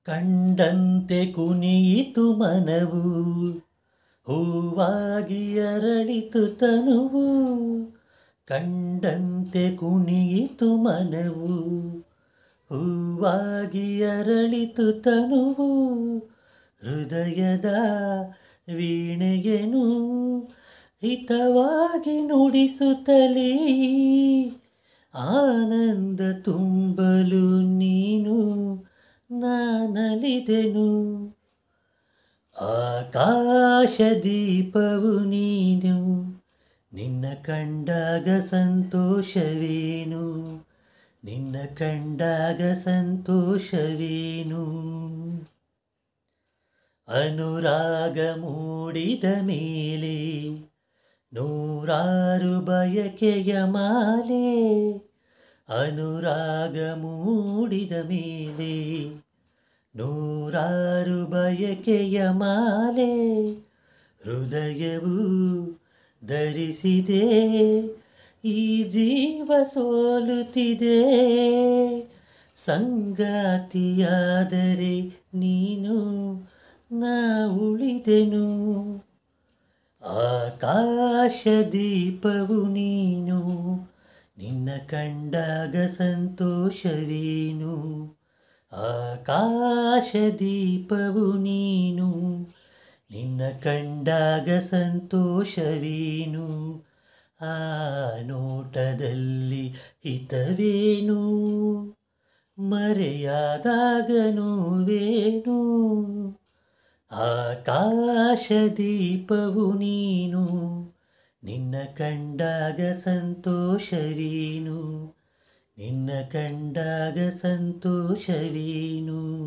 ಕಂಡಂತೆ ಕುಣಿಯಿತು ಮನವು, ಹೂವಾಗಿ ಅರಳಿತು ತನುವು. ಕಂಡಂತೆ ಕುಣಿಯಿತು ಮನವು, ಹೂವಾಗಿ ಅರಳಿತು ತನುವು. ಹೃದಯದ ವೀಣೆಯನು ಹಿತವಾಗಿ ನುಡಿಸುತ್ತಲೇ ಆನಂದ ತುಂಬಲು ನೀನು ನಾನಲಿದೆನು. ಆಕಾಶ ದೀಪವು ನೀನು, ನಿನ್ನ ಕಂಡಾಗ ಸಂತೋಷವೇನು, ನಿನ್ನ ಕಂಡಾಗ ಸಂತೋಷವೇನು. ಅನುರಾಗ ಮೂಡಿದ ಮೇಲೆ ನೂರಾರು ಬಯಕೆಯ ಮಾಲೆ. ಅನುರಾಗ ಮೂಡಿದ ಮೇಲೆ ನೂರಾರು ಬಯಕೆಯ ಮಾಲೆ. ಹೃದಯವು ಧರಿಸಿದೆ, ಈ ಜೀವ ಸೋಲುತ್ತಿದೆ. ಸಂಗಾತಿಯಾದರೆ ನೀನು, ನಾ ಉಳಿದೆನು. ಆಕಾಶ ದೀಪವು ನೀನು, ನಿನ್ನ ಕಂಡಾಗ ಸಂತೋಷವೇನು. ಆಕಾಶ ದೀಪವು ನೀನು, ನಿನ್ನ ಕಂಡಾಗ ಸಂತೋಷವೇನು. ಆ ನೋಟದಲ್ಲಿ ಹಿತವೇನು, ಮರೆಯಾದಾಗ ನೋವೇನು. ಆಕಾಶ ದೀಪವು ನೀನು, ನಿನ್ನ ಕಂಡಾಗ ಸಂತೋಷವೇನು, ನಿನ್ನ ಕಂಡಾಗ ಸಂತೋಷವೇನು.